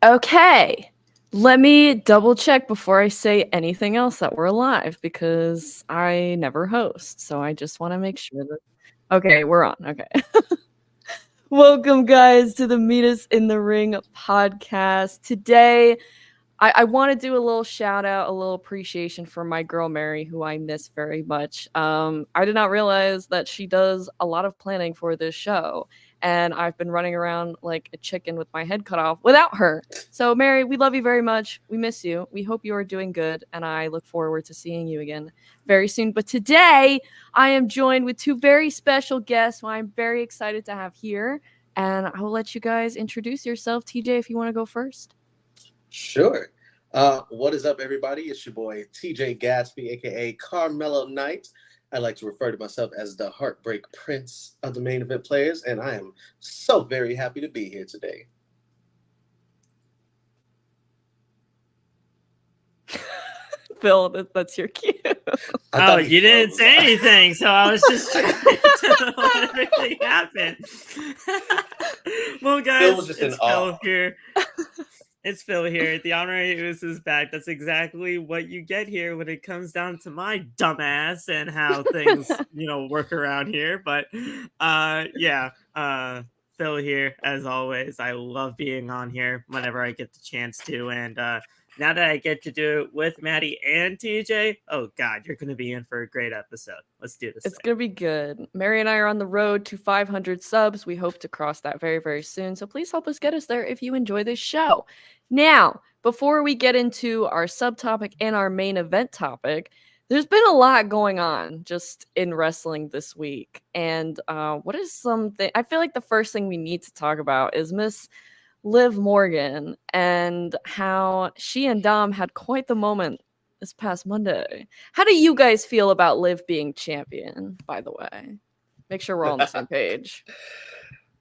Okay, let me double check before I say anything else that we're live because I never host. So I just want to make sure that. Okay, we're on. Okay. Welcome, guys, to the Meet Us in the Ring podcast. Today, I want to do a little shout out, a little appreciation for my girl Mary, who I miss very much. I did not realize that she does a lot of planning for this show, and I've been running around like a chicken with my head cut off without her. So, Mary, we love you very much. We miss you. We hope you are doing good, and I look forward to seeing you again very soon. But today, I am joined with two very special guests who I'm very excited to have here, and I will let you guys introduce yourself. TJ, if you want to go first. Sure. What is up, everybody? It's your boy TJay Gatsby, aka Carmelo Knight. I like to refer to myself as the Heartbreak Prince of the main event players, and I am so very happy to be here today. Phil, that's your cue. Oh, you didn't say anything, so I was just trying to know what really happened. Well, guys, it's Phil here. It's Phil here. The Honorary Uce is back. That's exactly what you get here when it comes down to my dumbass and how things, work around here. But Phil here as always. I love being on here whenever I get the chance to, and now that I get to do it with Madi and TJ, oh God, you're going to be in for a great episode. Let's do this. It's going to be good. Mary and I are on the road to 500 subs. We hope to cross that very, very soon. So please help us get us there if you enjoy this show. Now, before we get into our subtopic and our main event topic, there's been a lot going on just in wrestling this week. And what is something? I feel like the first thing we need to talk about is Miss Liv Morgan and how she and Dom had quite the moment this past Monday. How do you guys feel about Liv being champion, by the way? Make sure we're all on the same page.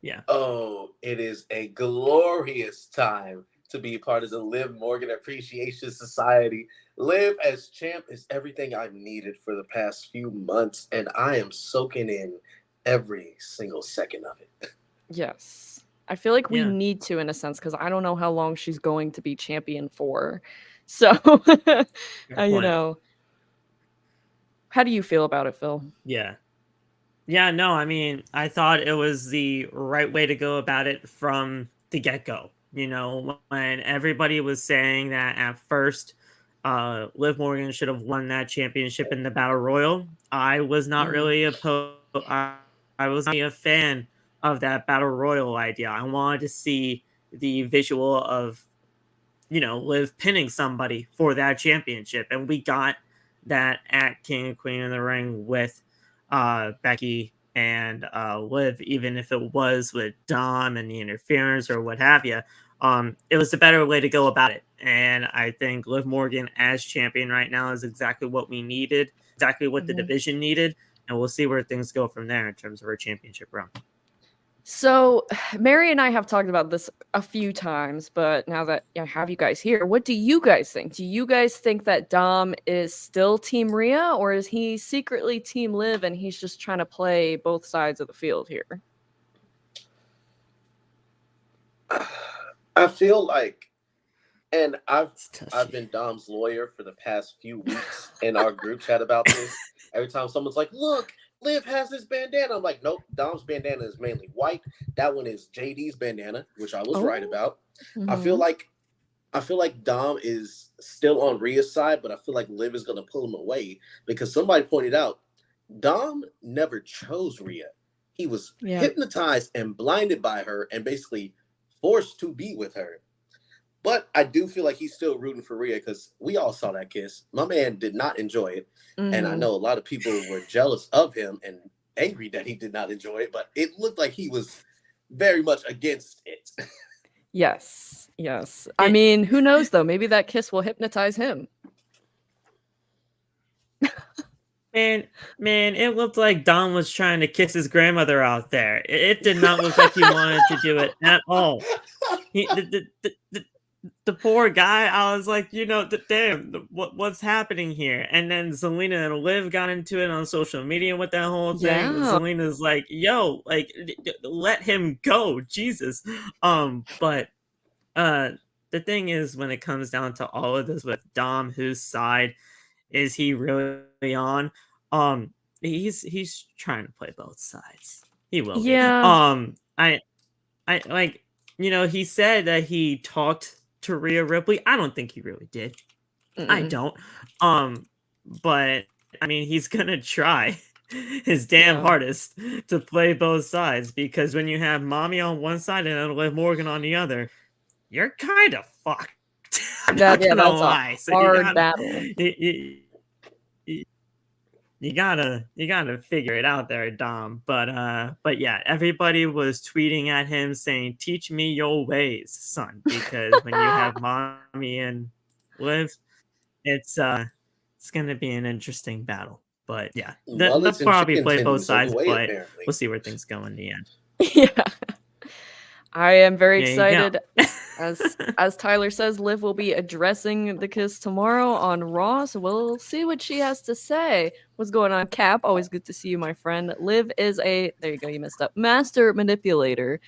Yeah. Oh, it is a glorious time to be part of the Liv Morgan Appreciation Society. Liv as champ is everything I've needed for the past few months, and I am soaking in every single second of it. Yes. I feel like we need to, in a sense, because I don't know how long she's going to be champion for. So, how do you feel about it, Phil? Yeah, no, I mean, I thought it was the right way to go about it from the get-go. When everybody was saying that at first, Liv Morgan should have won that championship in the Battle Royal, I was not really opposed. I was not a fan of that Battle Royal idea. I wanted to see the visual of, Liv pinning somebody for that championship. And we got that at King and Queen in the Ring with Becky and Liv, even if it was with Dom and the interference or what have you. It was a better way to go about it. And I think Liv Morgan as champion right now is exactly what we needed, exactly what the division needed. And we'll see where things go from there in terms of her championship run. So, Mary and I have talked about this a few times, but now that I have you guys here, what do you guys think? Do you guys think that Dom is still Team Rhea, or is he secretly Team Liv and he's just trying to play both sides of the field here? I feel like, and I've been Dom's lawyer for the past few weeks in our group chat about this. Every time someone's like, look, Liv has this bandana. I'm like, nope, Dom's bandana is mainly white. That one is JD's bandana, which I was right about. I feel like Dom is still on Rhea's side, but I feel like Liv is gonna pull him away because somebody pointed out Dom never chose Rhea. He was hypnotized and blinded by her and basically forced to be with her. But I do feel like he's still rooting for Rhea because we all saw that kiss. My man did not enjoy it. And I know a lot of people were jealous of him and angry that he did not enjoy it, but it looked like he was very much against it. Yes. I mean, who knows, though? Maybe that kiss will hypnotize him. Man, it looked like Dom was trying to kiss his grandmother out there. It did not look like he wanted to do it at all. The poor guy, I was like, damn, what's happening here? And then Zelina and Liv got into it on social media with that whole thing. Yeah. Zelina's like, yo, like, let him go, Jesus. But the thing is, when it comes down to all of this with Dom, whose side is he really on? He's trying to play both sides. He will be. Yeah. I like, he said that he talked to Rhea Ripley. I don't think he really did. I don't. But I mean, he's gonna try his damn hardest to play both sides, because when you have Mommy on one side and Liv Morgan on the other, you're kind of fucked. I'm not gonna lie. A hard battle. You gotta figure it out there, Dom. But yeah, everybody was tweeting at him saying, "Teach me your ways, son," because when you have Mommy and Liv, it's gonna be an interesting battle. But yeah, they'll probably play both sides, but apparently we'll see where things go in the end. Yeah. I am very excited. As Tyler says, Liv will be addressing the Kiss tomorrow on Raw, so we'll see what she has to say. What's going on, Cap? Always good to see you, my friend. Liv is there you go, you messed up, master manipulator.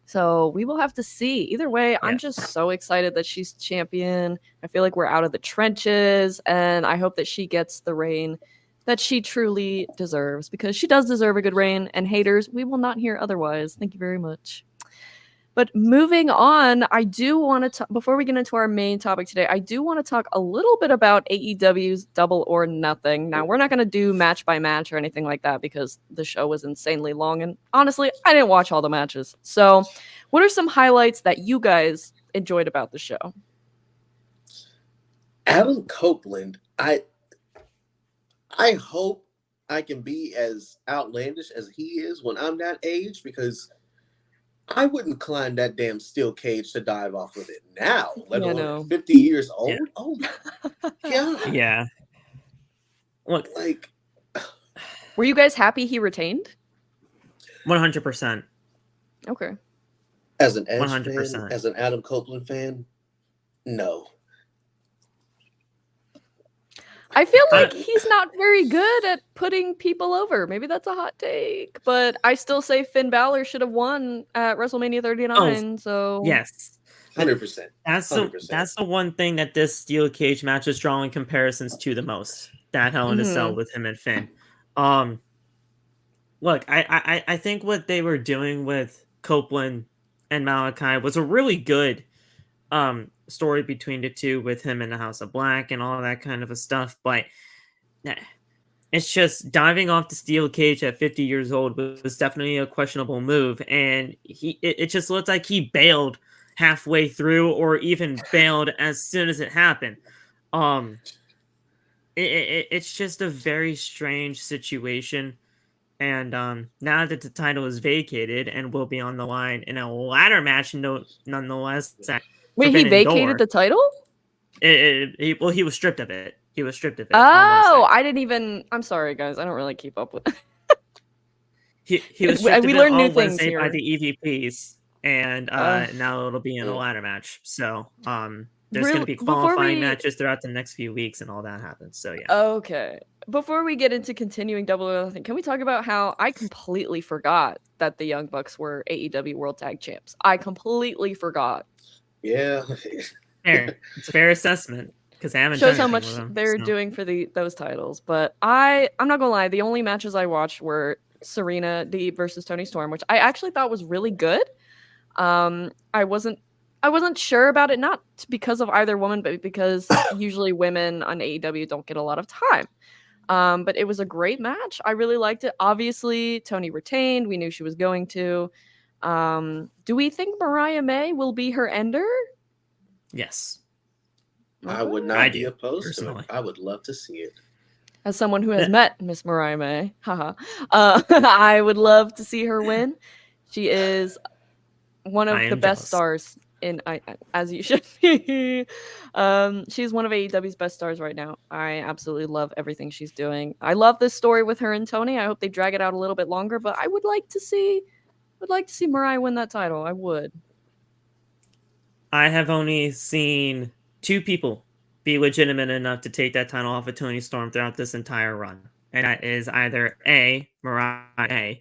So we will have to see. Either way, I'm just so excited that she's champion. I feel like we're out of the trenches, and I hope that she gets the reign that she truly deserves, because she does deserve a good reign, and haters, we will not hear otherwise. Thank you very much. But moving on, I do want to, before we get into our main topic today, I do want to talk a little bit about AEW's Double or Nothing. Now, we're not going to do match by match or anything like that, because the show was insanely long, and honestly, I didn't watch all the matches. So, what are some highlights that you guys enjoyed about the show? Adam Copeland, I hope I can be as outlandish as he is when I'm that age, because I wouldn't climb that damn steel cage to dive off of it now, let alone 50 years old. Yeah. Oh my god. Yeah. Look, like, were you guys happy he retained? 100%. Okay. As an Edge 100%. fan, as an Adam Copeland fan, no. I feel like he's not very good at putting people over. Maybe that's a hot take, but I still say Finn Balor should have won at WrestleMania 39. So yes, 100%. That's the one thing that this steel cage match is drawing comparisons to the most. That Hell in a Cell with him and Finn. Look, I think what they were doing with Copeland and Malachi was a really good story between the two, with him in the House of Black and all that kind of a stuff, but it's just diving off the steel cage at 50 years old was definitely a questionable move, and it just looked like he bailed halfway through, or even bailed as soon as it happened. It's just a very strange situation, and now that the title is vacated and will be on the line in a ladder match, nonetheless. Wait, he vacated the title? Well, he was stripped of it. He was stripped of it. Oh, I didn't even. I'm sorry, guys. I don't really keep up with it. He was stripped we of learned it new on things Wednesday here by the EVPs, and now it'll be in a ladder match. So there's going to be qualifying matches throughout the next few weeks, and all that happens. So yeah. Okay. Before we get into continuing Double or Nothing, can we talk about how I completely forgot that the Young Bucks were AEW World Tag Champs? I completely forgot. Yeah. Fair. It's a fair assessment, because I haven't shows done how much they're doing for those titles. But I'm not gonna lie, the only matches I watched were Serena Deeb versus Toni Storm, which I actually thought was really good. I wasn't sure about it, not because of either woman, but because usually women on AEW don't get a lot of time. But it was a great match. I really liked it. Obviously, Toni retained. We knew she was going to. Do we think Mariah May will be her ender? Yes. Okay. I would not be opposed personally. To it. I would love to see it. As someone who has met Miss Mariah May, I would love to see her win. She is one of the best stars as you should be. She's one of AEW's best stars right now. I absolutely love everything she's doing. I love this story with her and Toni. I hope they drag it out a little bit longer, but I would like to see Mariah win that title. I would. I have only seen two people be legitimate enough to take that title off of Toni Storm throughout this entire run. And that is either A, Mariah,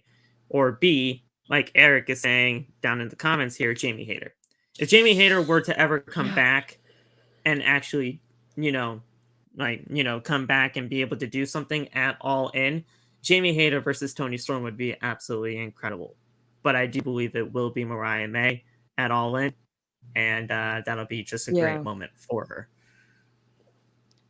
or B, like Eric is saying down in the comments here, Jamie Hayter. If Jamie Hayter were to ever come back and actually, come back and be able to do something at All In, Jamie Hayter versus Toni Storm would be absolutely incredible. But I do believe it will be Mariah May at All In, and that'll be just a great moment for her.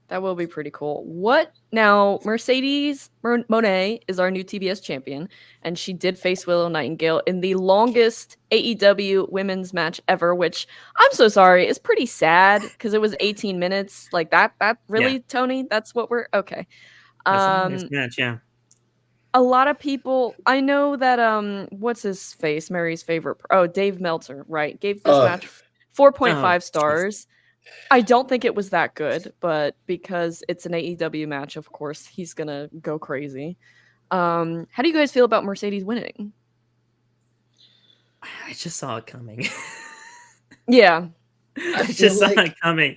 That will be pretty cool. What now? Mercedes Moné is our new TBS champion, and she did face Willow Nightingale in the longest AEW women's match ever, which I'm so sorry, is pretty sad because it was 18 minutes. Like that really, Tony? That's what we're okay. That's a nice match, yeah. A lot of people, I know that what's his face? Mary's favorite. Oh, Dave Meltzer, right? Gave this match 4.5 stars. Geez. I don't think it was that good, but because it's an AEW match, of course, he's going to go crazy. How do you guys feel about Mercedes winning? I just saw it coming. Yeah. I just saw it coming.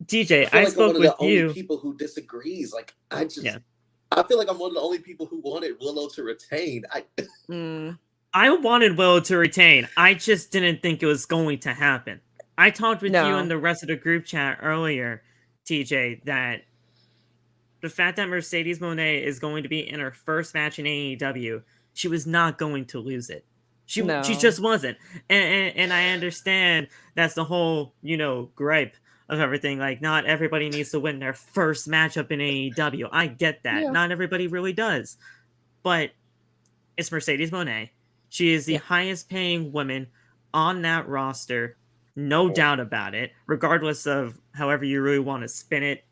TJ, I spoke with you. Only people who disagrees. Like, I feel like I'm one of the only people who wanted Willow to retain. I wanted Willow to retain. I just didn't think it was going to happen. I talked with you in the rest of the group chat earlier, TJ, that the fact that Mercedes Moné is going to be in her first match in AEW, she was not going to lose it. She just wasn't. And I understand that's the whole, gripe of everything. Like, not everybody needs to win their first matchup in AEW. I get that. Yeah. Not everybody really does. But it's Mercedes Moné. She is the highest paying woman on that roster. No doubt about it, regardless of however you really want to spin it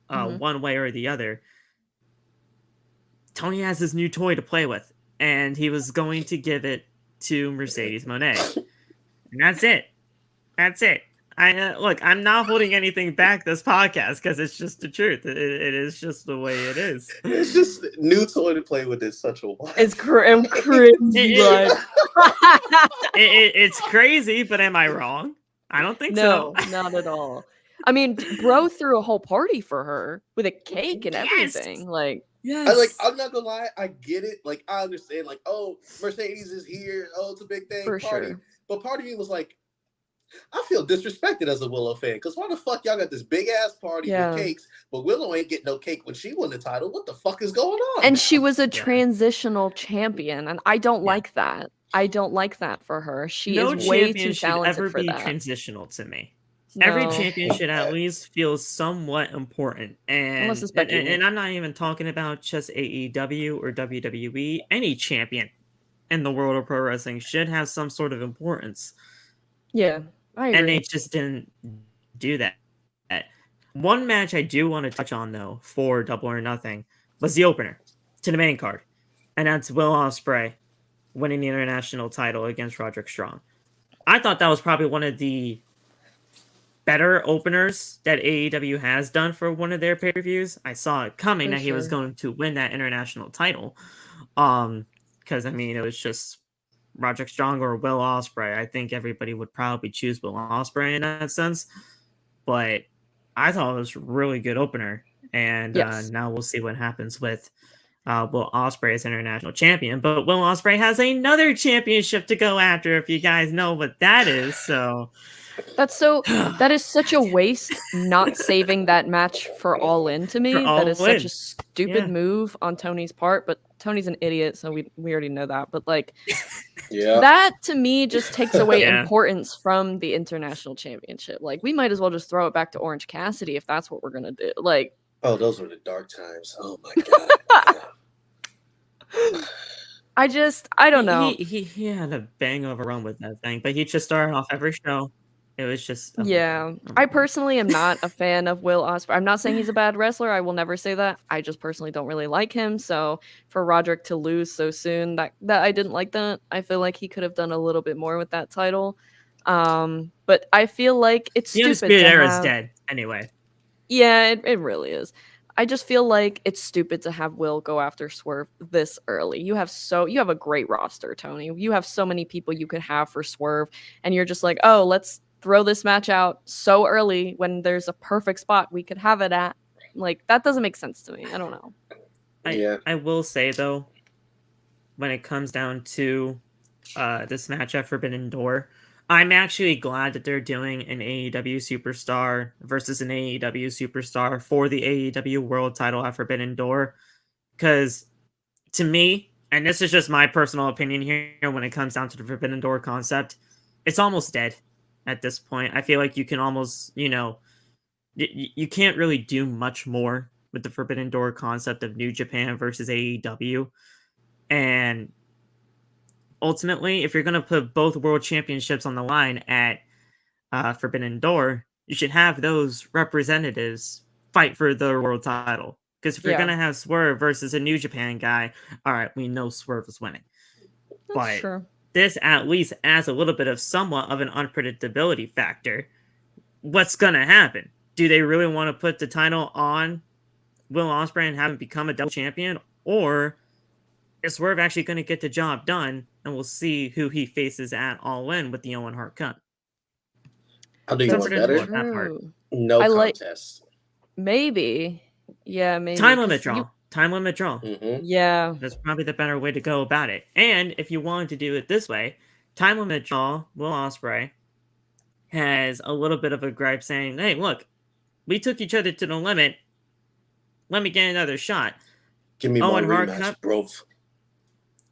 one way or the other. Tony has his new toy to play with, and he was going to give it to Mercedes Moné. And that's it. That's it. Look, I'm not holding anything back this podcast because it's just the truth. It is just the way it is. It's just new toy to play with is such a wild. It's crazy. It's crazy, but am I wrong? I don't think so. No, not at all. I mean, bro threw a whole party for her with a cake and everything. Like, I'm not gonna lie, I get it. Like, I understand. Like, oh, Mercedes is here. Oh, it's a big thing. For party. Sure. But part of me was like, I feel disrespected as a Willow fan because why the fuck y'all got this big ass party with cakes, but Willow ain't get no cake when she won the title? What the fuck is going on? And she was a transitional champion, and I don't like that. I don't like that for her. She is way too talented for that. Ever be transitional to me. No. Every champion should at least feel somewhat important, and I'm not even talking about just AEW or WWE. Any champion in the world of pro wrestling should have some sort of importance. Yeah. And they just didn't do that. One match I do want to touch on, though, for Double or Nothing was the opener to the main card. And that's Will Ospreay winning the international title against Roderick Strong. I thought that was probably one of the better openers that AEW has done for one of their pay-per-views. I saw it coming that he was going to win that international title. Because, I mean, it was just Roderick Strong or Will Ospreay. I think everybody would probably choose Will Ospreay in that sense. But I thought it was a really good opener. And now we'll see what happens with Will Ospreay as international champion. But Will Ospreay has another championship to go after, if you guys know what that is. So that is such a waste not saving that match for All In to me. That is such a stupid move on Tony's part, but Tony's an idiot, so we already know that. But like that to me just takes away importance from the international championship. Like, we might as well just throw it back to Orange Cassidy if that's what we're gonna do. Like, oh, those were the dark times. Oh my god. I don't know. He had a bang of a run with that thing, but he just started off every show. It was just I personally am not a fan of Will Ospreay. I'm not saying he's a bad wrestler. I will never say that. I just personally don't really like him. So for Roderick to lose so soon, that I didn't like that. I feel like he could have done a little bit more with that title. But I feel like it's stupid. The Undisputed Era is dead anyway. Yeah, it really is. I just feel like it's stupid to have Will go after Swerve this early. You have a great roster, Tony. You have so many people you could have for Swerve, and you're just like, oh, let's throw this match out so early when there's a perfect spot we could have it at. Like, that doesn't make sense to me. I don't know. I will say, though, when it comes down to this match at Forbidden Door, I'm actually glad that they're doing an AEW superstar versus an AEW superstar for the AEW World Title at Forbidden Door, because to me, and this is just my personal opinion here, when it comes down to the Forbidden Door concept, it's almost dead at this point. I feel like you can almost, you can't really do much more with the Forbidden Door concept of New Japan versus AEW. And ultimately, if you're going to put both world championships on the line at Forbidden Door, you should have those representatives fight for the world title. Because if you're going to have Swerve versus a New Japan guy, all right, we know Swerve is winning. That's true. This at least adds a little bit of somewhat of an unpredictability factor. What's going to happen? Do they really want to put the title on Will Ospreay and have him become a double champion? Or is Swerve actually going to get the job done, and we'll see who he faces at All In with the Owen Hart Cup? I'll do you one better. No contest. Maybe. Yeah, maybe. Time limit draw. Time limit draw. Mm-hmm. Yeah. That's probably the better way to go about it. And if you wanted to do it this way, time limit draw, Will Ospreay has a little bit of a gripe saying, hey, look, we took each other to the limit. Let me get another shot. Give me Owen more Hart rematch, Cup. bro.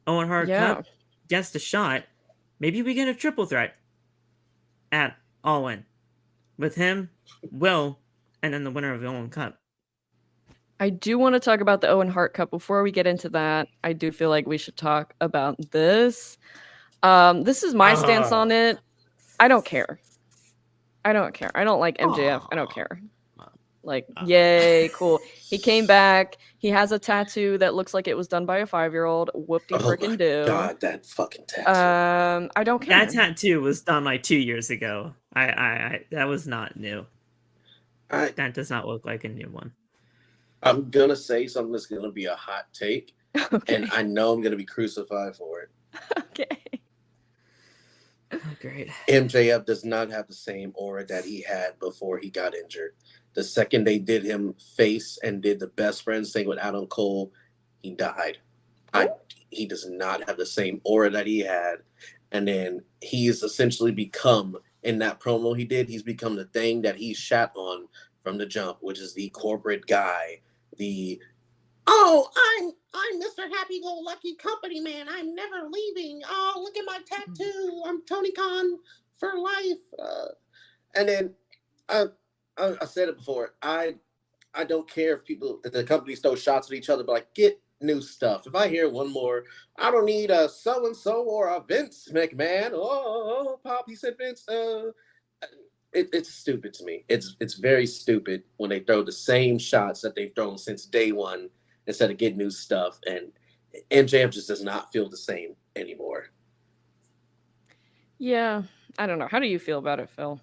Owen Hart Cup gets the shot. Maybe we get a triple threat at All In with him, Will, and then the winner of the Owen Cup. I do want to talk about the Owen Hart Cup. Before we get into that, I do feel like we should talk about this. This is my stance on it. I don't care. I don't like MJF. I don't care. Like, yay, cool. He came back. He has a tattoo that looks like it was done by a 5-year-old. Whoop-de-frickin' do. God, that fucking tattoo. I don't care. That tattoo was done like 2 years ago. I that was not new. That does not look like a new one. I'm gonna say something that's gonna be a hot take, okay. and I know I'm gonna be crucified for it. Okay. Oh, great. MJF does not have the same aura that he had before he got injured. The second they did him face and did the best friends thing with Adam Cole, he died. He does not have the same aura that he had. And then he's essentially become, in that promo he did, he's become the thing that he shat on from the jump, which is the corporate guy, I'm Mr. Happy-Go-Lucky Company Man. I'm never leaving. Oh, look at my tattoo. I'm Tony Khan for life. And then I said it before. I don't care if the companies throw shots at each other, but like, get new stuff. If I hear one more, I don't need a so-and-so or a Vince McMahon. Oh, Pop, he said Vince. It's stupid to me. It's very stupid when they throw the same shots that they've thrown since day one instead of getting new stuff. And MJF just does not feel the same anymore. Yeah, I don't know. How do you feel about it, Phil?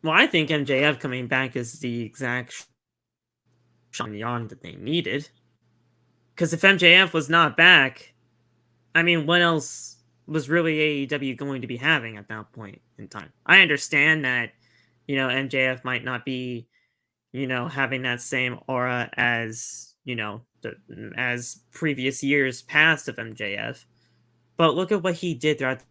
Well, I think MJF coming back is the exact shot in the arm that they needed. Because if MJF was not back, I mean, what else was really AEW going to be having at that point in time? I understand that, MJF might not be, having that same aura as, as previous years past of MJF. But look at what he did throughout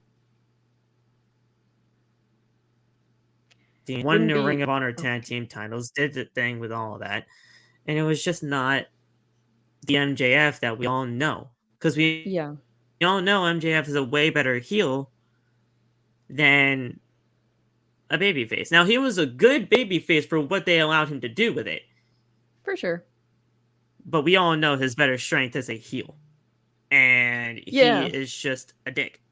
the won the Ring of Honor tag team titles, did the thing with all of that. And it was just not the MJF that we all know. Because we all know MJF is a way better heel than a babyface. Now, he was a good babyface for what they allowed him to do with it. For sure. But we all know his better strength as a heel. And he is just a dick.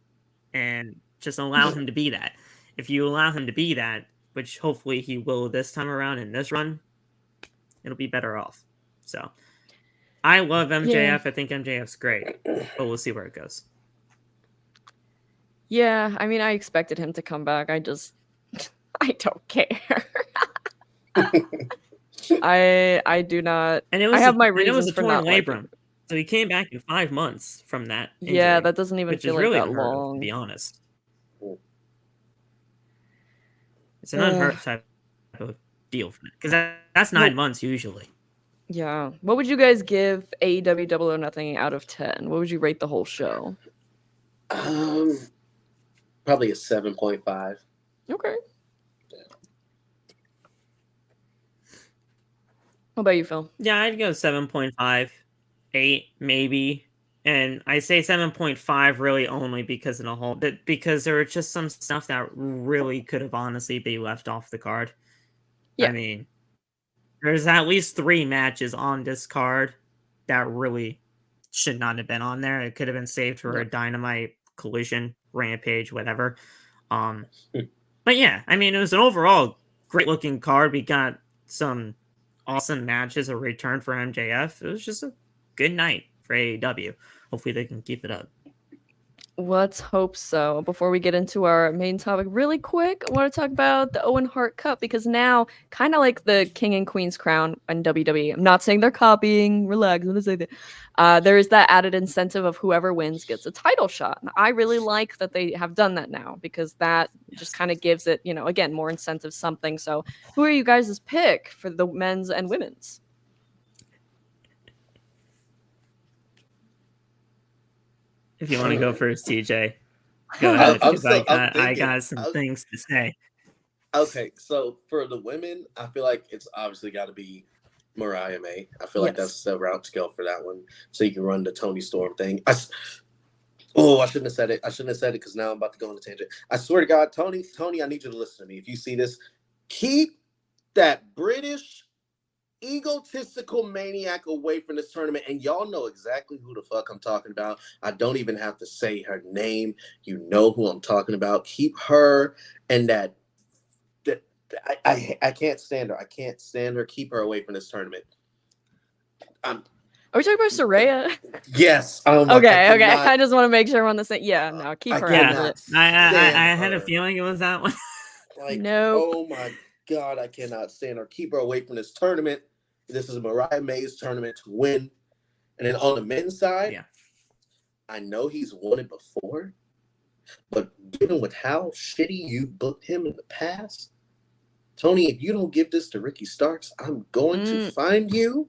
And just allow him to be that. If you allow him to be that, which hopefully he will this time around in this run, it'll be better off. So, I love MJF. Yeah. I think MJF's great. But we'll see where it goes. Yeah, I mean, I expected him to come back. I don't care. I do not. And it was I have my reasons for not labrum. So he came back in 5 months from that injury, yeah, that doesn't even feel like really that long. To be honest. It's an unhurt type of deal for me. Because that's 9 months usually. Yeah. What would you guys give AEW Double or Nothing out of 10? What would you rate the whole show? Probably a 7.5. Okay. Yeah. What about you, Phil? Yeah, I'd go 7.5, 8 maybe. And I say 7.5 really only because of the whole bit, because there were just some stuff that really could have honestly been left off the card. Yeah. I mean, there's at least 3 matches on this card that really should not have been on there. It could have been saved for a Dynamite, Collision, Rampage, whatever. But yeah, I mean, it was an overall great looking card. We got some awesome matches, a return for MJF. It was just a good night for AEW. Hopefully they can keep it up. Let's hope so. Before we get into our main topic, really quick, I want to talk about the Owen Hart Cup, because now, kind of like the King and Queen's crown in WWE, I'm not saying they're copying, relax, I'm going to say that. There is that added incentive of whoever wins gets a title shot. And I really like that they have done that now, because that just kind of gives it, again, more incentive, something. So who are you guys' pick for the men's and women's? If you want to go first, TJ, go ahead, because I got some things to say. Okay, so for the women, I feel like it's obviously got to be Mariah May. I feel like that's the route to go for that one. So you can run the Toni Storm thing. I shouldn't have said it. I shouldn't have said it because now I'm about to go on a tangent. I swear to God, Toni, I need you to listen to me. If you see this, keep that British egotistical maniac away from this tournament, and y'all know exactly who the fuck I'm talking about. I don't even have to say her name. You know who I'm talking about. Keep her and that I can't stand her. I can't stand her. Keep her away from this tournament. Are we talking about Saraya? Yes. Okay. I just want to make sure we're on the same. Yeah, no, keep her out of it. I had a feeling it was that one. No. Oh my God, I cannot stand her. Keep her away from this tournament. This is Mariah May's tournament to win. And then on the men's side, I know he's won it before, but given with how shitty you booked him in the past, Tony, if you don't give this to Ricky Starks, I'm going to find you,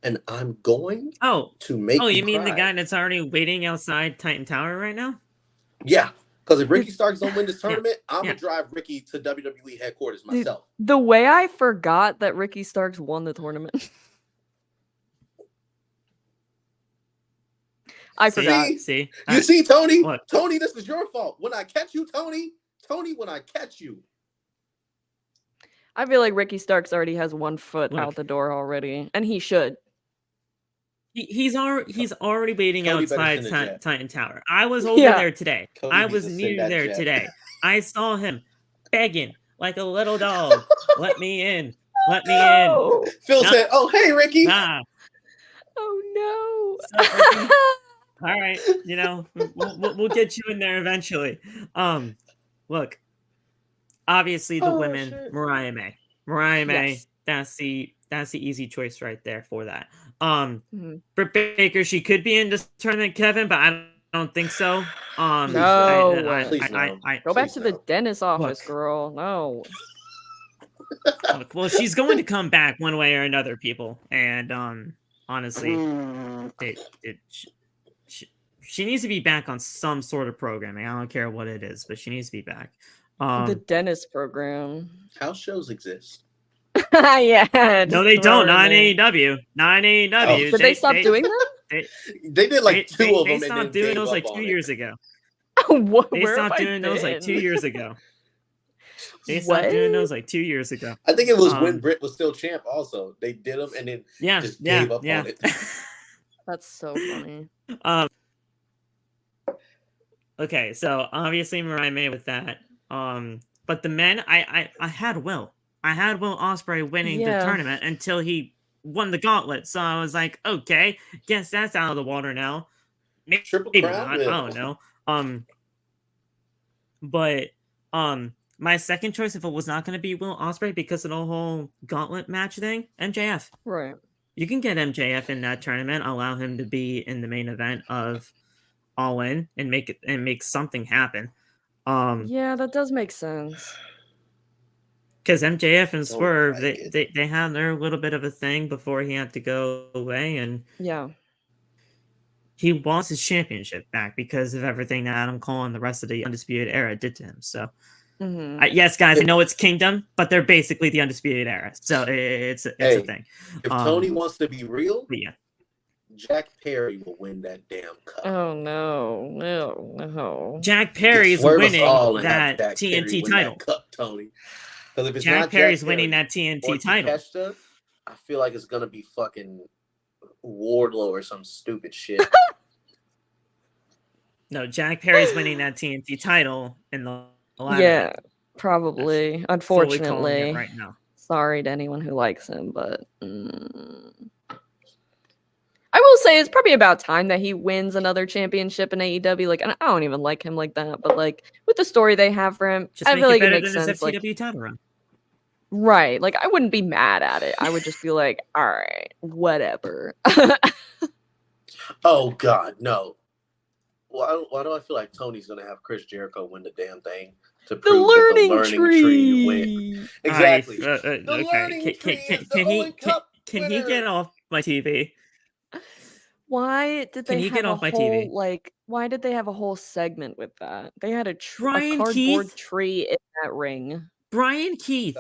and I'm going to make you mean cry. The guy that's already waiting outside Titan Tower right now? Yeah. Because if Ricky Starks don't win this tournament, I'm going to drive Ricky to WWE headquarters myself. The way I forgot that Ricky Starks won the tournament. I forgot. See? You see, Tony? What? Tony, this is your fault. When I catch you, Tony, when I catch you. I feel like Ricky Starks already has 1 foot out the door already, and he should. He's already waiting outside Titan Tower. I was over there today. I was near there today. I saw him begging like a little dog. Let me in. Let me in. Phil said, "Oh, hey, Ricky." Oh no. All right, we'll get you in there eventually. Look, obviously the women, shit. Mariah May. That's the easy choice right there for that. Britt Baker, she could be in this tournament, Kevin, but I don't think so. No. I go back to the dentist office, girl. No. Look, well, she's going to come back one way or another, people, and honestly, she needs to be back on some sort of programming. I don't care what it is, but she needs to be back. The dentist program. House shows exist. Yeah. No, they don't. Not in AEW. Not in AEW. Did they stop doing them? They did like two of them. They stopped doing those like 2 years ago. They stopped doing those like 2 years ago. They stopped doing those like 2 years ago. I think it was when Britt was still champ. Also, they did them and then just gave up on it. That's so funny. Okay, so obviously Mariah May with that. But the men, I had Will. I had Will Ospreay winning the tournament until he won the gauntlet. So I was like, okay, guess that's out of the water now. Maybe not. I don't know. But my second choice, if it was not going to be Will Ospreay because of the whole gauntlet match thing, MJF. Right. You can get MJF in that tournament, allow him to be in the main event of All In and make something happen. Yeah, that does make sense. Because MJF and Swerve, they had their little bit of a thing before he had to go away, and he wants his championship back because of everything that Adam Cole and the rest of the Undisputed Era did to him. So, yes, guys, I know it's Kingdom, but they're basically the Undisputed Era. So it's a thing. If Tony wants to be real, yeah, Jack Perry will win that damn cup. Oh no. Jack Perry's winning that TNT title. That cup, Tony. Because if it's Jack not Perry's Jack winning Perry that TNT or title. Takeshita, I feel like it's gonna be fucking Wardlow or some stupid shit. No, Jack Perry's winning that TNT title in the ladder. Yeah, probably. Unfortunately, right now. Sorry to anyone who likes him, but I will say it's probably about time that he wins another championship in AEW. Like, and I don't even like him like that, but like with the story they have for him, Just I feel like it makes sense. sense. Like, like, title run. Right. Like, I wouldn't be mad at it. I would just be like, all right, whatever. Oh God, no. Why do I feel like Tony's gonna have Chris Jericho win the damn thing to prove that the learning tree win? Exactly. The learning tree is the only cup Can he get off my TV? Why did they have off my whole TV? like? Why did they have a whole segment with that? They had a Brian cardboard Keith? tree in that ring. Brian Keith.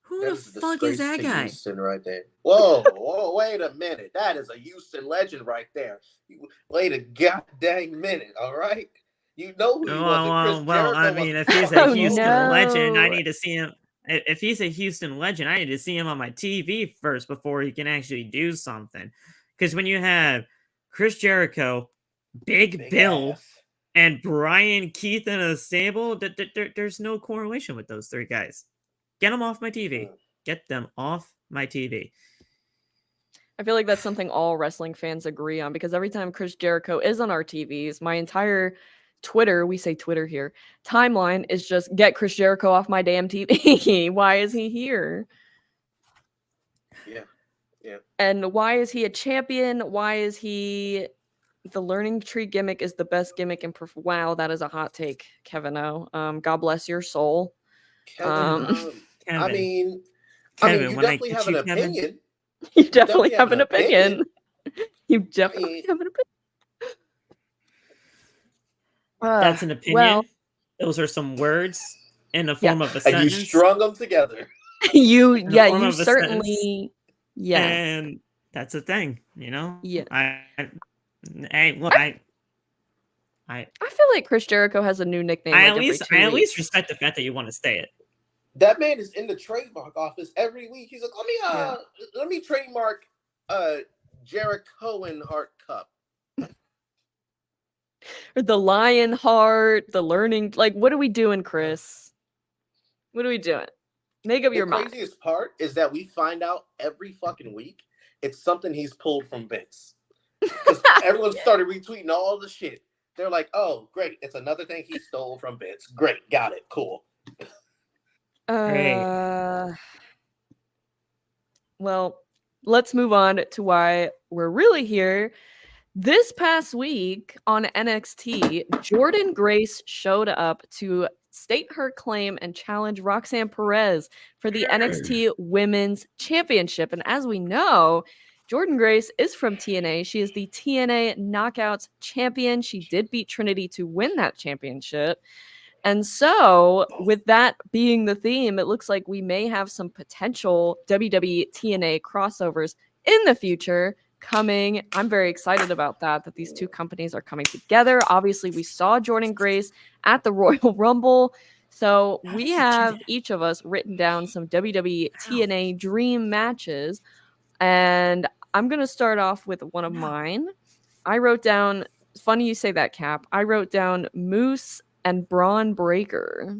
Who the a fuck is that guy? Houston right there. Whoa, wait a minute. That is a Houston legend right there. Wait a goddamn minute, all right? You know who he was. Well, I mean, if he's a Houston legend, I need to see him. If he's a Houston legend, I need to see him on my TV first before he can actually do something. Because when you have Chris Jericho, Big Bill, ass, and Brian Keith in a stable, there's no correlation with those three guys. Get them off my TV. Get them off my TV. I feel like that's something all wrestling fans agree on, because every time Chris Jericho is on our TVs, my entire Twitter, we say Twitter here, timeline is just get Chris Jericho off my damn TV. Why is he here? Yeah. And why is he a champion? Why is he the learning tree gimmick is the best gimmick in wow, that is a hot take, Kevin O. God bless your soul. Kevin, I mean, you definitely have an opinion. You definitely have an opinion. You definitely have an opinion. That's an opinion. Well, those are some words in the form of a sentence. And you strung them together. You certainly. Yeah. And that's a thing, you know? Yeah. I feel like Chris Jericho has a new nickname. I at least respect the fact that you want to say it. That man is in the trademark office every week. He's like, let me trademark Jericho and Heart Cup. Or the Lion Heart, the learning. Like, what are we doing, Chris? What are we doing? Make up your mind. The craziest part is that we find out every fucking week it's something he's pulled from Vince. Because everyone started retweeting all the shit. They're like, oh, great. It's another thing he stole from Vince. Great. Got it. Cool. Well, let's move on to why we're really here. This past week on NXT, Jordynne Grace showed up to state her claim and challenge Roxanne Perez for the NXT Women's Championship. And as we know, Jordynne Grace is from TNA. She is the TNA Knockouts champion. She did beat Trinity to win that championship. And so, with that being the theme, it looks like we may have some potential WWE TNA crossovers in the future coming. I'm very excited about that these two companies are coming together. Obviously, we saw Jordynne Grace at the Royal Rumble. So we have each of us written down some WWE TNA dream matches. And I'm going to start off with one of mine. I wrote down, funny you say that, Cap. I wrote down Moose and Braun Breaker.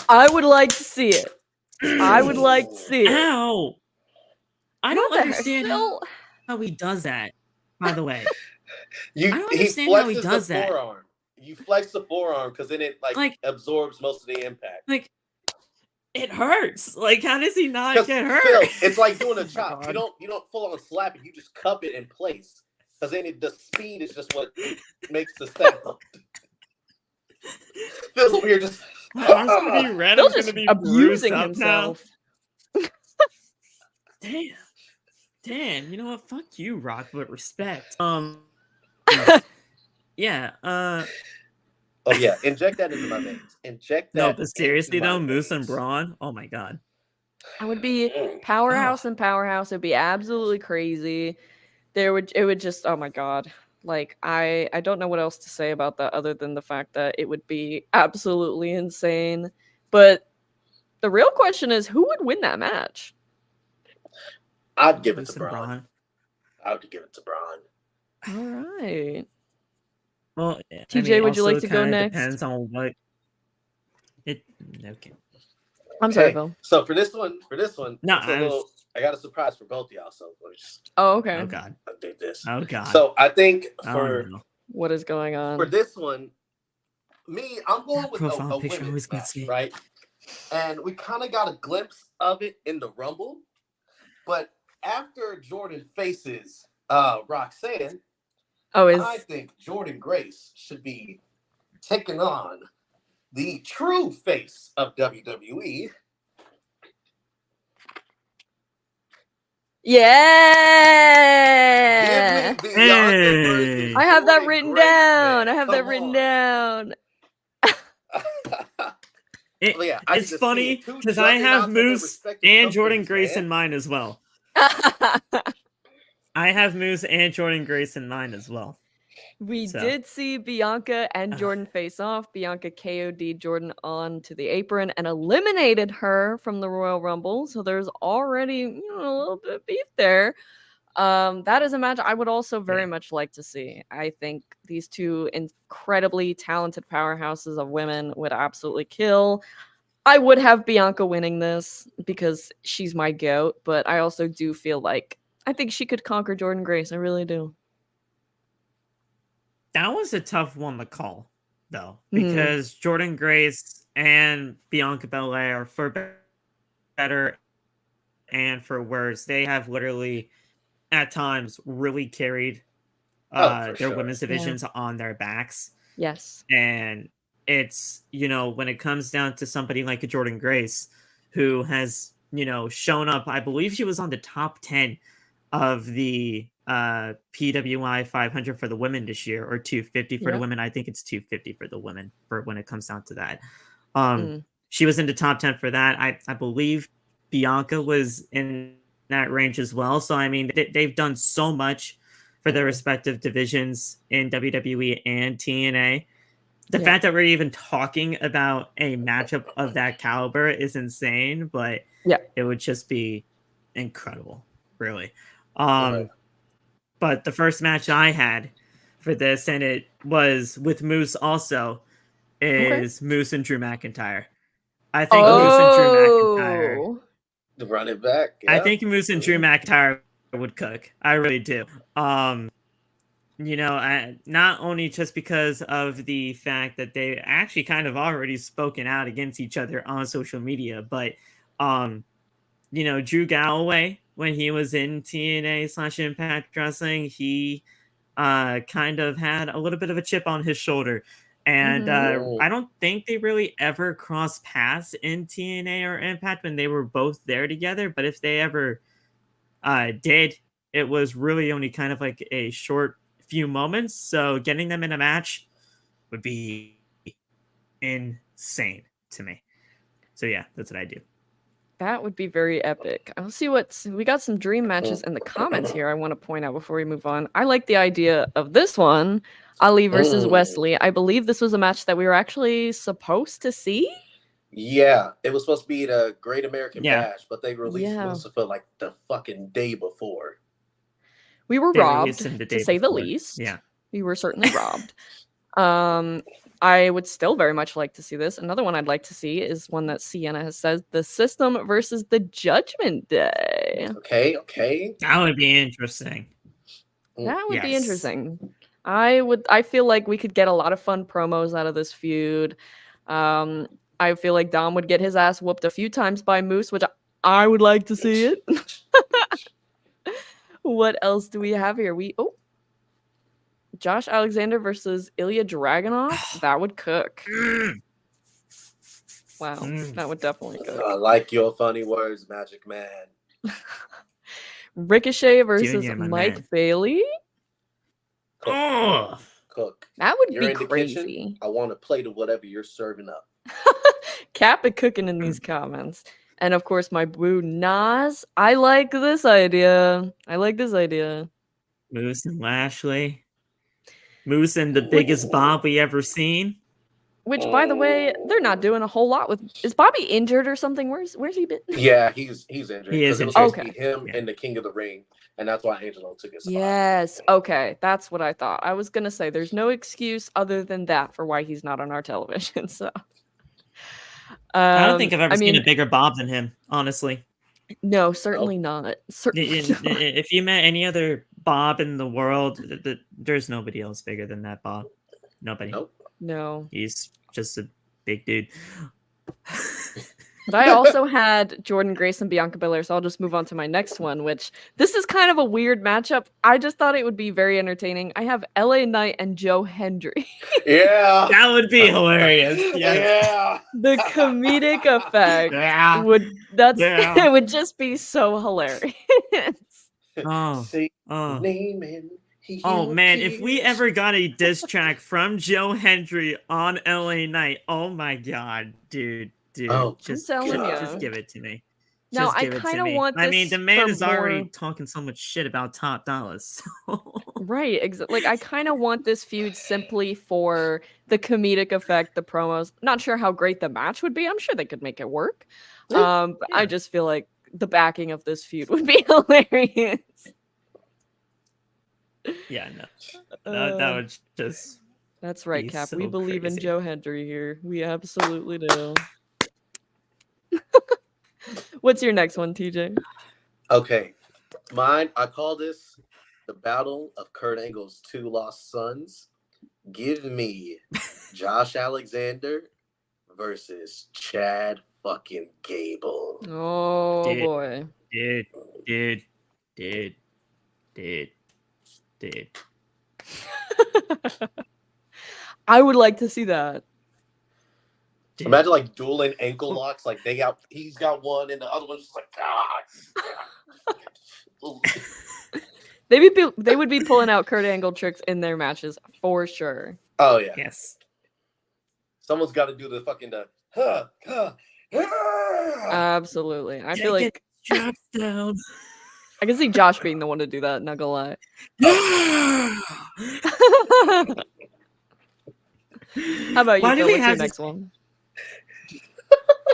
I would like to see it. Ow! I don't understand how he does that, by the way. I don't understand how he does that. Forearm. You flex the forearm because then it like absorbs most of the impact. Like, it hurts. Like, how does he not get hurt? Phil, it's like doing a chop. You don't full on slap it. You just cup it in place because then the speed is just what makes the sound. Phil's over here just. My arm's gonna be red. Phil's I'm just gonna be abusing bruised up himself. now. Damn. You know what? Fuck you, Rock, but respect. Yeah. Oh yeah, inject that into my veins. Inject that. No, but seriously into my though, Moose and veins. Braun. Oh my god. I would be powerhouse and powerhouse. It'd be absolutely crazy. It would just, oh my god. Like I don't know what else to say about that other than the fact that it would be absolutely insane. But the real question is, who would win that match? I'd give it Moose to and Braun. Braun. I would give it to Braun. All right. Well, TJ, would you like also to go kinda next? Depends on what it. Okay. I'm sorry, Phil. So for this one, No, I got a surprise for both of y'all. So let me just. Oh, okay. Oh god. Do this. Oh god. So I think No. What is going on? for this one, I'm going with profile a picture always women's gets match, me. right? And we kind of got a glimpse of it in the Rumble, but after Jordan faces Roxanne, I think Jordan Grace should be taking on the true face of WWE. Yeah. Give me Bianca versus I have that Jordan written Grace, down. man. I have that Come written on. down. Yeah, I It's just funny see it. Two because I have juggernauts of their Moose respective and Jordan companies, Grace man. in mind as well. I have Moose and Jordan Grace in mind as well. We did see Bianca and Jordan face off. Bianca KO'd Jordan onto the apron and eliminated her from the Royal Rumble. So there's already a little bit of beef there. That is a match I would also very much like to see. I think these two incredibly talented powerhouses of women would absolutely kill. I would have Bianca winning this because she's my goat, but I also do feel like I think she could conquer Jordan Grace. I really do. That was a tough one to call, though, because Jordan Grace and Bianca Belair, for better and for worse, they have literally, at times, really carried their women's divisions on their backs. Yes. And it's, when it comes down to somebody like a Jordan Grace, who has, shown up, I believe she was on the top 10 of the PWI 500 for the women this year, or 250 for the women. I think it's 250 for the women for when it comes down to that. She was in the top 10 for that. I believe Bianca was in that range as well. So, I mean, they've done so much for their respective divisions in WWE and TNA. The fact that we're even talking about a matchup of that caliber is insane, but it would just be incredible, really. But the first match I had for this, and it was with Moose also, is Moose and Drew McIntyre. I think Moose and Drew McIntyre, the running back. I think Moose and Drew McIntyre would cook. I really do. Not only just because of the fact that they actually kind of already spoken out against each other on social media, but Drew Galloway, when he was in TNA/Impact Wrestling, he kind of had a little bit of a chip on his shoulder. And I don't think they really ever crossed paths in TNA or Impact when they were both there together. But if they ever did, it was really only kind of like a short few moments. So getting them in a match would be insane to me. So yeah, that's what I do. That would be very epic. I'll see we got some dream matches in the comments here I want to point out before we move on. I like the idea of this one, Ali versus Wesley. I believe this was a match that we were actually supposed to see. Yeah, it was supposed to be the Great American Bash, but they released Lucifer like the fucking day before. We were robbed, to say the least. Yeah. We were certainly robbed. I would still very much like to see this. Another one I'd like to see is one that Sienna has said, the System versus the Judgment Day. Okay. That would be interesting. That would be interesting. I feel like we could get a lot of fun promos out of this feud. I feel like Dom would get his ass whooped a few times by Moose, which I would like to see it. What else do we have here? Josh Alexander versus Ilya Dragunov. That would cook. Wow, that would definitely cook. I like your funny words, Magic Man. Ricochet versus Junior, my Mike man. Bailey. Oh, Cook. That would You're be in the crazy. kitchen. I want a plate of whatever you're serving up. Cap it cooking in these comments. And of course, my boo Nas. I like this idea. Moose and Lashley. Moose and the biggest Bob we ever seen. Which, by the way, they're not doing a whole lot with. Is Bobby injured or something? Where's he been? Yeah, he's injured. He is It was injured. supposed to be him and the King of the Ring, and that's why Angelo took his spot. Yes. Okay, that's what I thought. I was gonna say there's no excuse other than that for why he's not on our television. So, I don't think I've ever seen a bigger Bob than him. Honestly, no, certainly not. Certainly not. If you met any other Bob in the world, there's nobody else bigger than that Bob. Nobody. Nope. No. He's just a big dude. But I also had Jordan Grace and Bianca Belair, so I'll just move on to my next one, which this is kind of a weird matchup. I just thought it would be very entertaining. I have LA Knight and Joe Hendry. Yeah. That would be hilarious. Yeah. The comedic effect it would just be so hilarious. Oh man, if we ever got a diss track from Joe Hendry on LA Knight, oh my god, dude, just give it to me. Now I kind of want. I mean, the man is already talking so much shit about Top Dollars. Right, like I kind of want this feud simply for the comedic effect, the promos. Not sure how great the match would be. I'm sure they could make it work. But I just feel like the backing of this feud would be hilarious. Yeah, no, that would just. That's right, Cap. So we believe in Joe Hendry here. We absolutely do. What's your next one, TJ? Okay, mine. I call this the Battle of Kurt Angle's Two Lost Sons. Give me Josh Alexander versus Chad fucking Gable. Oh boy, dude. I would like to see that. Dude. Imagine like dueling ankle locks. Like he's got one, and the other one's just like, They would be pulling out Kurt Angle tricks in their matches for sure. Oh yeah. Yes. Someone's got to do the fucking Absolutely. I feel like dropped down. I can see Josh being the one to do that. Not gonna lie. How about you? Phil? What's your next one?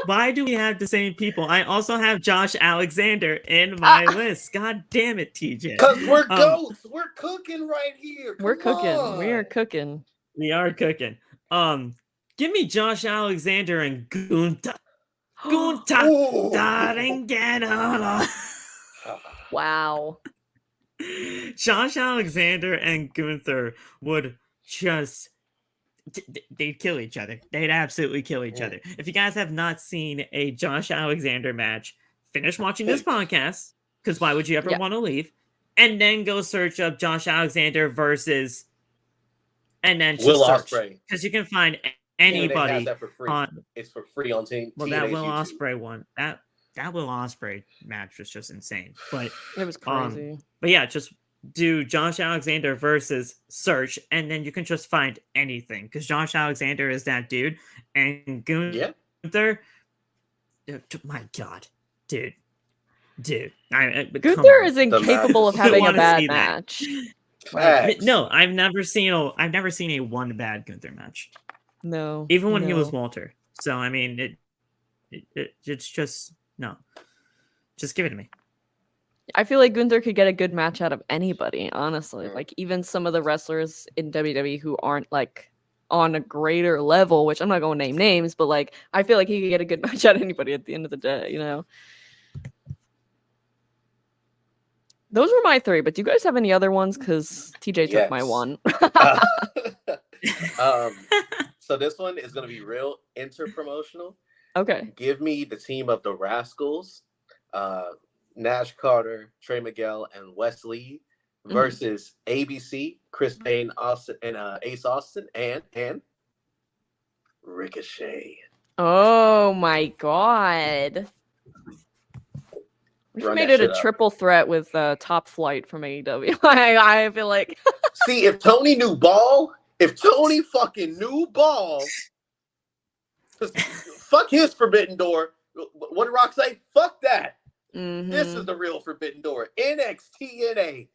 Why do we have the same people? I also have Josh Alexander in my list. God damn it, TJ. Because we're goats. We're cooking right here. We're cooking. We are cooking. We are cooking. Give me Josh Alexander and Gunther. Gunther. Wow. Josh Alexander and Gunther would just they'd kill each other. They'd absolutely kill each other. If you guys have not seen a Josh Alexander match, finish watching this podcast, because why would you ever want to leave? And then go search up Josh Alexander versus and then Will Ospreay. Because you can find anybody that for free. It's for free on TNA's that Will YouTube. Ospreay one. That Will Ospreay match was just insane. But it was crazy. But yeah, just do Josh Alexander versus search, and then you can just find anything because Josh Alexander is that dude, and Gunther. My God, dude. Gunther is incapable of having a bad match. No, I've never seen a one bad Gunther match. No, even when he was Walter. So I mean, it's just no. Just give it to me. I feel like Gunther could get a good match out of anybody, honestly. Like even some of the wrestlers in WWE who aren't like on a greater level, which I'm not going to name names, but like I feel like he could get a good match out of anybody at the end of the day, you know. Those were my three, but do you guys have any other ones? Because TJ took my one. So this one is going to be real inter-promotional. Okay. Give me the team of the Rascals, Nash Carter, Trey Miguel, and Wesley versus ABC, Chris Payne, Austin, and Ace Austin, and Ricochet. Oh my god. We Run made that it a shit up. triple threat with Top Flight from AEW. I feel like. See, if Tony knew ball, fucking knew ball, fuck his Forbidden Door. What did Rock say? Fuck that. Mm-hmm. This is the real Forbidden Door. X TNA.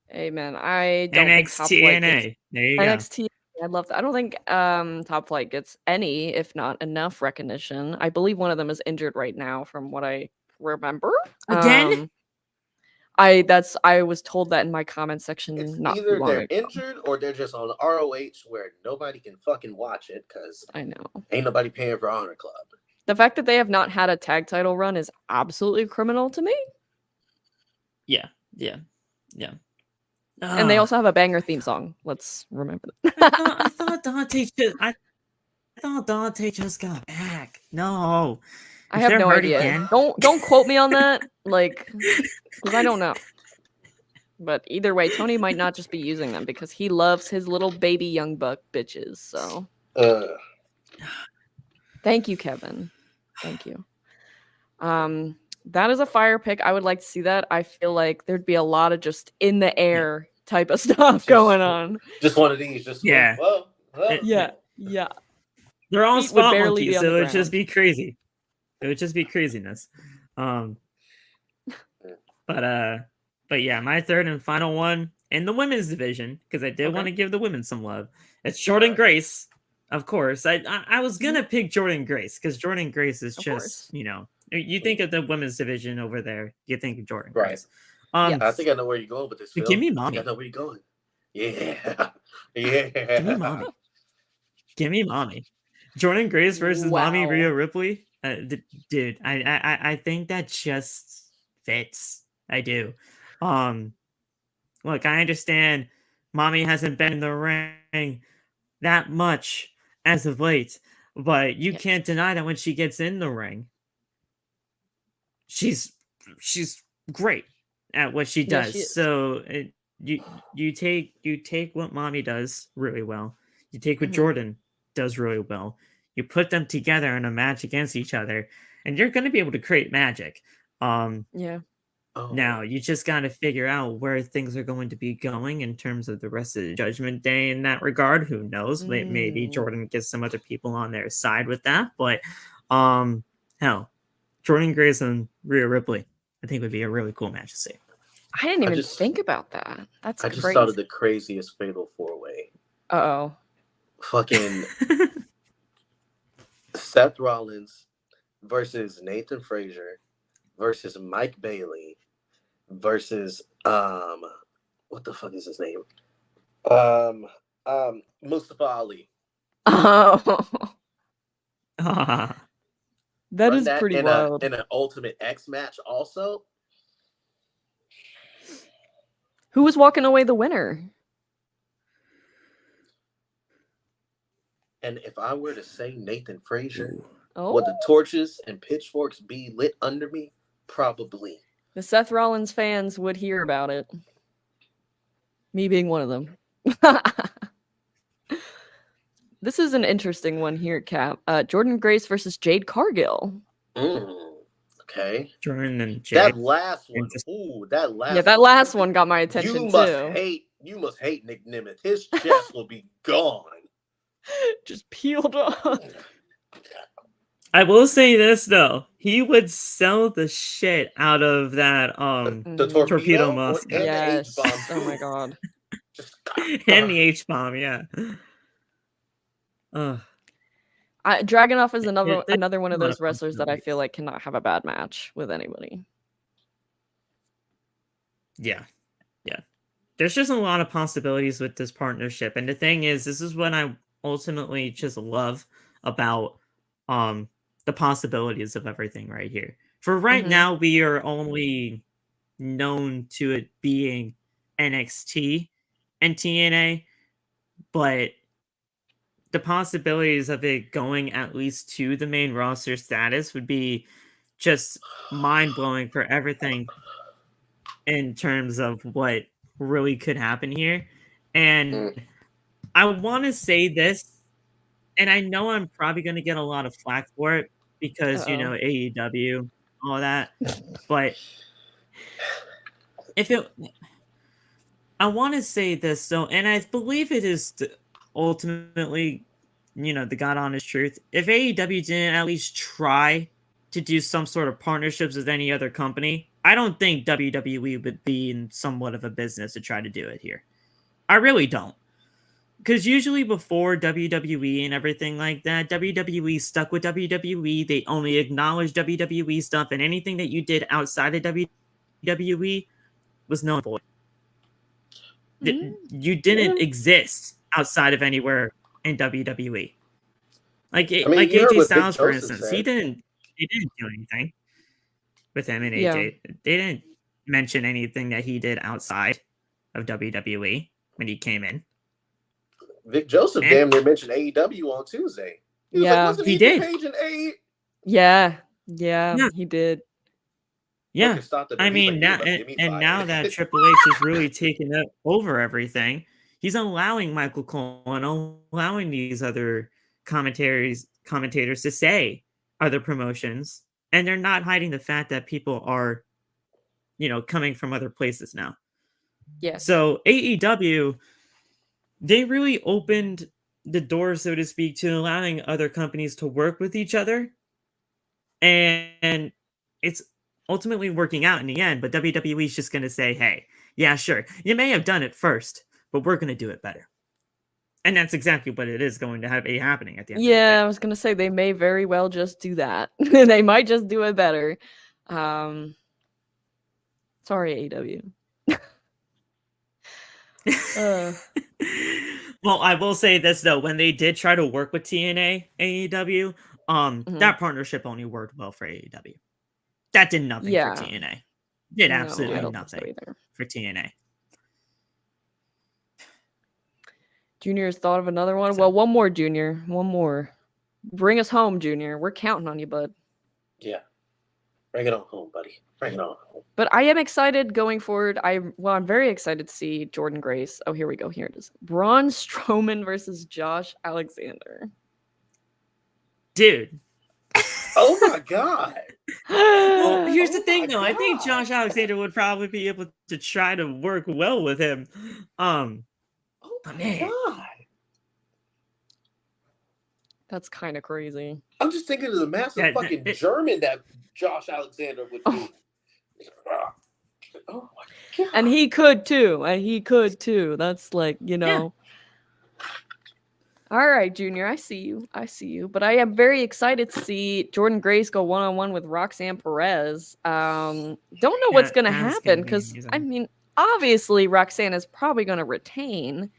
Hey man, I don't think Top Flight TNA. There you go. NXT. I love that. I don't think Top Flight gets any, if not enough, recognition. I believe one of them is injured right now, from what I remember. Again? I was told that in my comment section. It's not either too long they're ago. injured or they're just on ROH where nobody can fucking watch it because I know ain't nobody paying for Honor Club. the fact that they have not had a tag title run is absolutely criminal to me. Yeah. And they also have a banger theme song. Let's remember that. I thought Dante just got back. No. I have no idea. Again? Don't quote me on that, like, because I don't know. But either way, Tony might not just be using them because he loves his little baby young buck bitches. So, thank you, Kevin. Thank you. That is a fire pick. I would like to see that. I feel like there'd be a lot of just in the air type of stuff going on. Just one of these. Just yeah. Whoa. Yeah. They're all Feet would spot barely be monkeys, on so the it would just ground. be crazy. It would just be craziness. But yeah, my third and final one in the women's division, because I did want to give the women some love. It's Jordynne Grace, of course. I was gonna pick Jordynne Grace because Jordynne Grace is just, you know, you think of the women's division over there, you think of Jordynne Grace. Yes. I think I know where you're going with this. Phil. Give me Mommy. I know where you're going. Yeah. Give me Mommy. Give me Mommy. Jordynne Grace versus Mommy Rhea Ripley. Dude, I think that just fits. I do. Look, I understand Mommy hasn't been in the ring that much as of late, but you can't deny that when she gets in the ring, she's great at what she does. She is. So you take what Mommy does really well. You take what Jordynne does really well. You put them together in a match against each other, and you're going to be able to create magic. Now you just got to figure out where things are going to be going in terms of the rest of the Judgment Day in that regard. Who knows? Maybe Jordynne gets some other people on their side with that. But hell, Jordynne Grace and Rhea Ripley, I think would be a really cool match to see. I didn't even think about that. That's I crazy. just thought of the craziest fatal 4-way. Uh-oh. Fucking Seth Rollins versus Nathan Frazier versus Mike Bailey versus what the fuck is his name? Mustafa Ali. Oh. That is pretty wild. In an Ultimate X match also. Who was walking away the winner? And if I were to say Nathan Frazier, would the torches and pitchforks be lit under me? Probably. The Seth Rollins fans would hear about it. Me being one of them. This is an interesting one here, Cap. Jordynne Grace versus Jade Cargill. Okay. Jordynne and Jade. That last one. That last one got my attention too. You must hate Nick Nemeth. His chest will be gone. Just peeled off. I will say this though, he would sell the shit out of that the torpedo musk. Yes. The H-bomb. Oh my god. And the H-bomb, yeah. Dragunov is another one of those wrestlers that I feel like cannot have a bad match with anybody. Yeah. There's just a lot of possibilities with this partnership, and the thing is, this is what I ultimately just love about the possibilities of everything right here. For right now, we are only known to it being NXT and TNA, but the possibilities of it going at least to the main roster status would be just mind-blowing for everything in terms of what really could happen here. And I want to say this and I know I'm probably gonna get a lot of flack for it because, AEW, all that, but if it I wanna say this, though, and I believe it is ultimately, the God honest truth. If AEW didn't at least try to do some sort of partnerships with any other company, I don't think WWE would be in somewhat of a business to try to do it here. I really don't. Because usually before WWE and everything like that, WWE stuck with WWE. They only acknowledged WWE stuff, and anything that you did outside of WWE was known for. You didn't exist outside of anywhere in WWE. Like AJ Styles, for instance, he didn't do anything with him and AJ. They didn't mention anything that he did outside of WWE when he came in. Vic Joseph damn near mentioned AEW on Tuesday. He was like, wasn't he did. Page in AE? Yeah, he did. Yeah, I mean, now that Triple H has really taken over everything, he's allowing Michael Cole and allowing these other commentators to say other promotions, and they're not hiding the fact that people are, coming from other places now. Yeah. So AEW, they really opened the door, so to speak, to allowing other companies to work with each other, and it's ultimately working out in the end, but WWE is just going to say, hey, yeah, sure, you may have done it first, but we're going to do it better. And that's exactly what it is going to be happening at the end of the day. I was going to say, they may very well just do that. They might just do it better. Sorry, AEW. Well, I will say this, though. When they did try to work with TNA, AEW, that partnership only worked well for AEW. That did nothing for TNA. Did absolutely nothing for TNA. Junior's thought of another one. Well, one more, Junior. One more. Bring us home, Junior. We're counting on you, bud. Yeah. Bring it on home, buddy. Bring it on home. But I am excited going forward. I'm very excited to see Jordan Grace. Oh, here we go. Here it is. Braun Strowman versus Josh Alexander. Dude. Oh my God. Well, here's the thing, though. God. I think Josh Alexander would probably be able to try to work well with him. Oh my God. That's kind of crazy. I'm just thinking of the massive fucking German that Josh Alexander would do. Oh my God. And he could too. That's like, Yeah. All right, Junior, I see you. But I am very excited to see Jordan Grace go one-on-one with Roxanne Perez. Don't know what's going to happen because, I mean, obviously Roxanne is probably going to retain.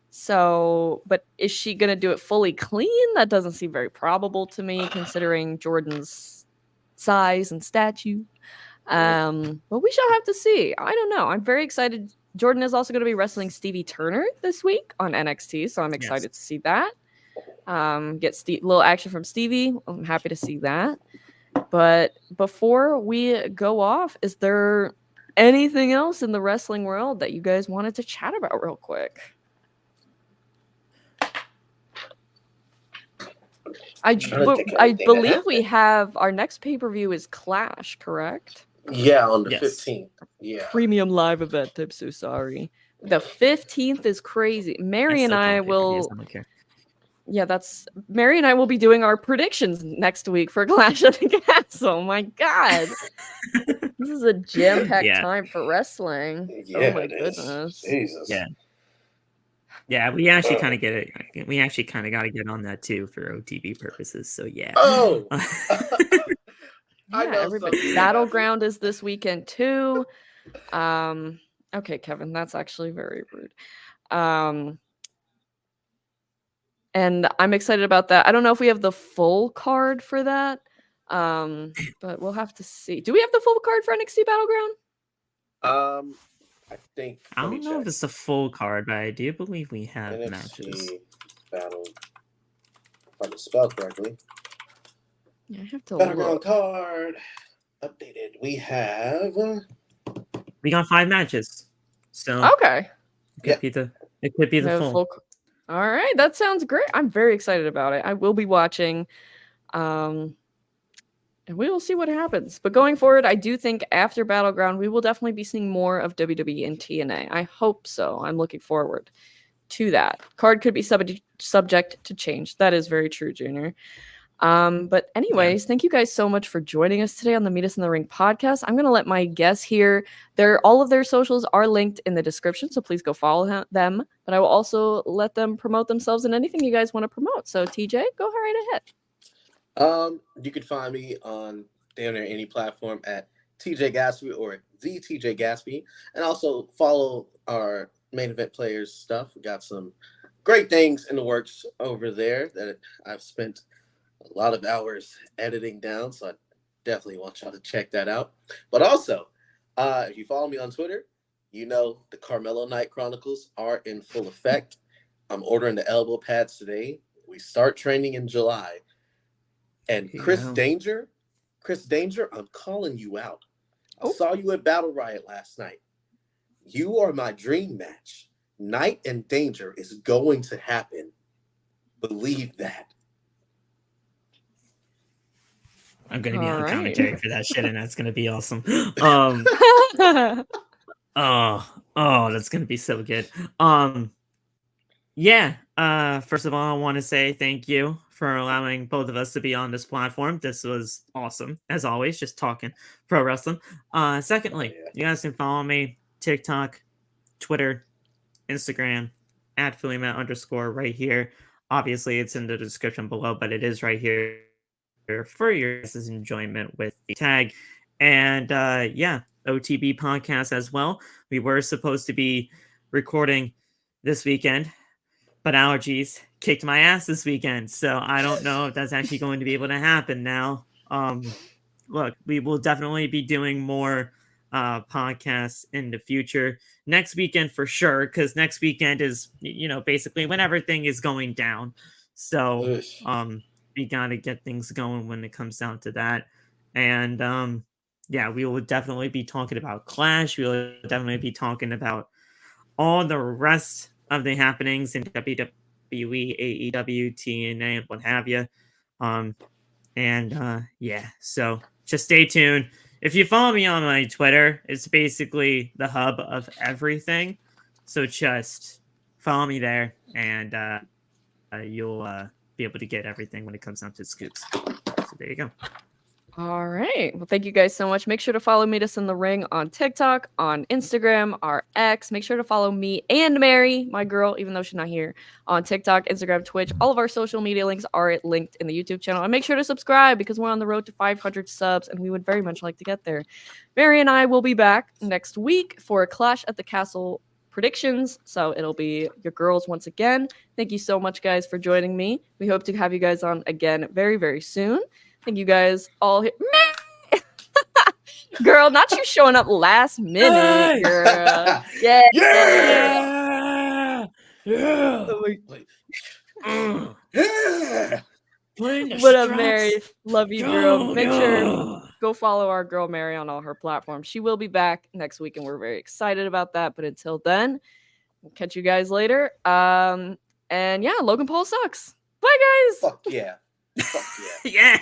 So, but is she going to do it fully clean? That doesn't seem very probable to me, considering Jordan's size and stature. But we shall have to see. I don't know. I'm very excited. Jordan is also going to be wrestling Stevie Turner this week on NXT, so I'm excited to see that. Get little action from Stevie. I'm happy to see that. But before we go off, is there anything else in the wrestling world that you guys wanted to chat about real quick? I believe we have our next pay-per-view is Clash, correct? Yeah, on the 15th. Yeah. Premium live event. I'm so sorry. The 15th is crazy. Mary and I will. Mary and I will be doing our predictions next week for Clash of the Castle. My God. This is a jam-packed time for wrestling. Yeah, oh my goodness. Jesus. Yeah. Yeah, we actually kind of get it. We actually kind of got to get on that too for OTB purposes. So yeah. Oh. I know everybody. Battleground is this weekend too. Okay, Kevin, that's actually very rude. And I'm excited about that. I don't know if we have the full card for that. But we'll have to see. Do we have the full card for NXT Battleground? I think. I don't know if it's the full card, but I do believe we have NXT matches. Battle. If I can spell correctly. Yeah, I have to Battleground look. card updated. We got 5 matches. So okay. it could be the full. All right, that sounds great. I'm very excited about it. I will be watching. And we will see what happens. But going forward, I do think after Battleground, we will definitely be seeing more of WWE and TNA. I hope so. I'm looking forward to that. Card could be subject to change. That is very true, Junior. But anyways, thank you guys so much for joining us today on the Meet Us in the Ring podcast. I'm going to let my guests here. All of their socials are linked in the description, so please go follow them. But I will also let them promote themselves and anything you guys want to promote. So TJ, go right ahead. You can find me on damn near any platform at TJay Gatsby or the TJay Gatsby, and also follow our main event players stuff. We got some great things in the works over there that I've spent a lot of hours editing down, so I definitely want y'all to check that out. But also, if you follow me on Twitter, you know the Carmelo Night Chronicles are in full effect. I'm ordering the elbow pads today. We start training in July. And Chris Danger, I'm calling you out. I saw you at Battle Riot last night. You are my dream match. Night and Danger is going to happen. Believe that. I'm going to be on commentary for that shit, and that's going to be awesome. That's going to be so good. First of all, I want to say thank you for allowing both of us to be on this platform. This was awesome, as always, just talking pro wrestling. Secondly, you guys can follow me TikTok, Twitter, Instagram at Ouimette_ right here. Obviously, it's in the description below, but it is right here for your guys' enjoyment with the tag. And OTB Podcast as well. We were supposed to be recording this weekend, but allergies kicked my ass this weekend, so I don't know if that's actually going to be able to happen now. Look, we will definitely be doing more podcasts in the future. Next weekend for sure, because next weekend is, basically when everything is going down. So we got to get things going when it comes down to that. And we will definitely be talking about Clash. We will definitely be talking about all the rest of the happenings in WWE, AEW, TNA, and what have you. So just stay tuned. If you follow me on my Twitter, it's basically the hub of everything. So just follow me there, and you'll be able to get everything when it comes down to scoops. So there you go. All right. Well, thank you guys so much. Make sure to follow Meet Us in the Ring on TikTok, on Instagram, our X. Make sure to follow me and Mary, my girl, even though she's not here, on TikTok, Instagram, Twitch. All of our social media links are linked in the YouTube channel. And make sure to subscribe because we're on the road to 500 subs, and we would very much like to get there. Mary and I will be back next week for a Clash at the Castle predictions. So it'll be your girls once again. Thank you so much, guys, for joining me. We hope to have you guys on again very, very soon. Thank you guys all here. Girl, not you showing up last minute, girl. Yeah. What up, Mary? Love you, girl. Make sure go follow our girl Mary on all her platforms. She will be back next week, and we're very excited about that. But until then, we'll catch you guys later. Logan Paul sucks. Bye, guys. Fuck yeah. Fuck yeah. Yeah.